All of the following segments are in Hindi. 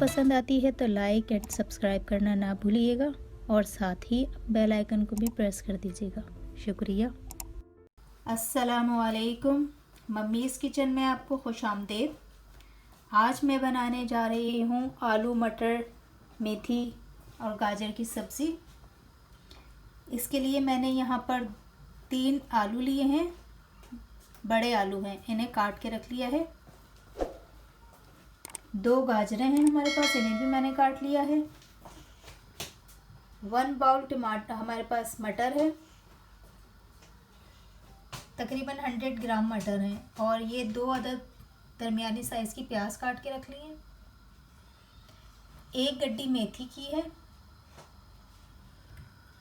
पसंद आती है तो लाइक एंड सब्सक्राइब करना ना भूलिएगा और साथ ही बेल आइकन को भी प्रेस कर दीजिएगा। शुक्रिया। अस्सलामुअलैकुम, मम्मीज़ किचन में आपको खुशामदीद। आज मैं बनाने जा रही हूँ आलू मटर मेथी और गाजर की सब्ज़ी। इसके लिए मैंने यहाँ पर 3 आलू लिए हैं, बड़े आलू हैं, इन्हें काट के रख लिया है। 2 गाजरें हैं हमारे पास, इन्हें भी मैंने काट लिया है। 1 बाउल टमाटर हमारे पास मटर है, तकरीबन 100 ग्राम मटर है। और ये 2 अदद दरमियानी साइज़ की प्याज काट के रख ली है। 1 गड्डी मेथी की है।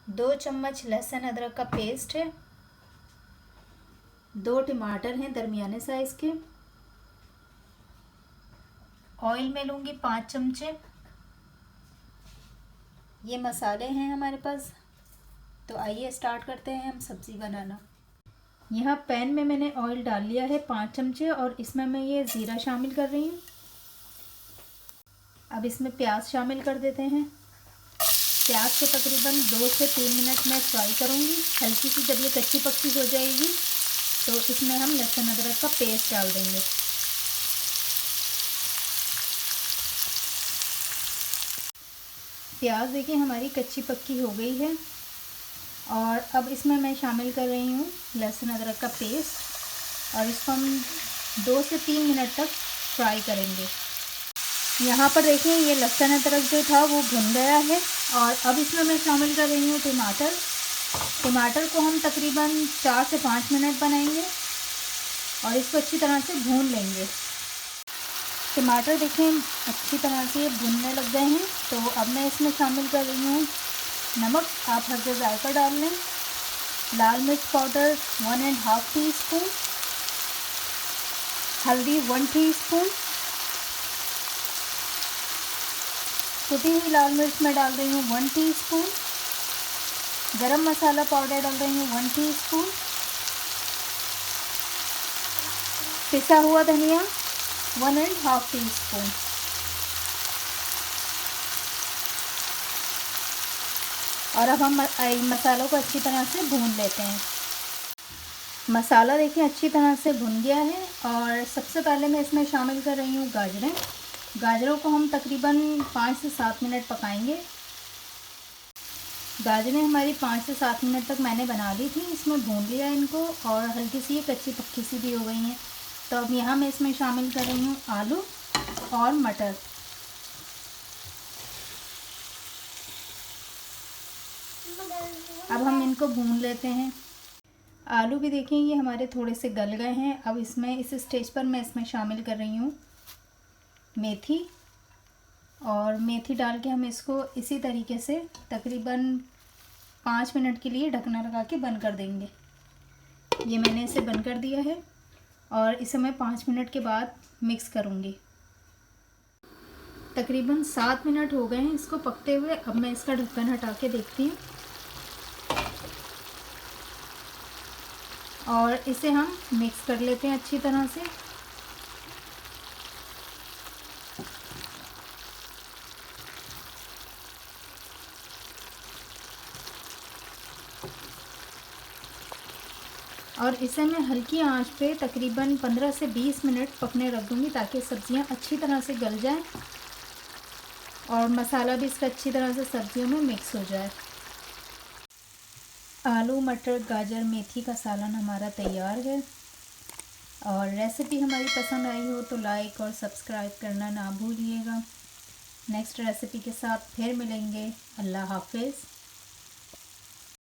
2 चम्मच लहसुन अदरक का पेस्ट है। 2 टमाटर हैं दरमियाने साइज़ के। ऑयल में लूँगी 5 चमचे। ये मसाले हैं हमारे पास। तो आइए स्टार्ट करते हैं हम सब्ज़ी बनाना। यहाँ पैन में मैंने ऑयल डाल लिया है 5 चमचे और इसमें मैं ये ज़ीरा शामिल कर रही हूँ। अब इसमें प्याज शामिल कर देते हैं। प्याज को तकरीबन 2 से 3 मिनट में फ्राई करूँगी। हल्की सी जब ये कच्ची पक्की हो जाएगी तो इसमें हम लहसुन अदरक का पेस्ट डाल देंगे। प्याज देखिए हमारी कच्ची पक्की हो गई है और अब इसमें मैं शामिल कर रही हूँ लहसुन अदरक का पेस्ट और इसको हम 2 से 3 मिनट तक फ्राई करेंगे। यहाँ पर देखिए ये लहसुन अदरक जो था वो भुन गया है और अब इसमें मैं शामिल कर रही हूँ टमाटर। टमाटर को हम तकरीबन 4 से 5 मिनट बनाएंगे और इसको अच्छी तरह से भून लेंगे। टमाटर देखें अच्छी तरह से भुनने लग गए हैं। तो अब मैं इसमें शामिल कर रही हूँ नमक, आप हल्का जायका डाल लें। लाल मिर्च पाउडर 1.5 टीस्पून, हल्दी 1 टीस्पून, कुटी हुई लाल मिर्च मैं डाल रही हूँ 1 टीस्पून, गरम मसाला पाउडर डाल रही हूँ 1 टीस्पून, पिसा हुआ धनिया 1.5 टीस्पून। और अब हम मसालों को अच्छी तरह से भून लेते हैं। मसाला देखिए अच्छी तरह से भुन गया है और सबसे पहले मैं इसमें शामिल कर रही हूँ गाजरें। गाजरों को हम तकरीबन 5 से 7 मिनट पकाएंगे। गाजरें हमारी 5 से 7 मिनट तक मैंने बना ली थी, इसमें भून लिया इनको और हल्की सी ये कच्ची पक्की सी भी हो गई हैं। तो अब यहाँ मैं इसमें शामिल कर रही हूँ आलू और मटर। अब हम इनको भून लेते हैं। आलू भी देखें ये हमारे थोड़े से गल गए हैं। अब इसमें इस स्टेज पर मैं इसमें शामिल कर रही हूँ मेथी और मेथी डाल के हम इसको इसी तरीके से तकरीबन 5 मिनट के लिए ढकना लगा के बंद कर देंगे। ये मैंने इसे बंद कर दिया है और इसे मैं 5 मिनट के बाद मिक्स करूँगी। तकरीबन 7 मिनट हो गए हैं इसको पकते हुए। अब मैं इसका ढक्कन हटा के देखती हूँ और इसे हम मिक्स कर लेते हैं अच्छी तरह से। और इसे मैं हल्की आंच पे तकरीबन 15 से 20 मिनट पकने रख दूँगी ताकि सब्ज़ियाँ अच्छी तरह से गल जाएं और मसाला भी इसका अच्छी तरह से सब्ज़ियों में मिक्स हो जाए। आलू मटर गाजर मेथी का सालन हमारा तैयार है। और रेसिपी हमारी पसंद आई हो तो लाइक और सब्सक्राइब करना ना भूलिएगा। नेक्स्ट रेसिपी के साथ फिर मिलेंगे। अल्लाह हाफिज़।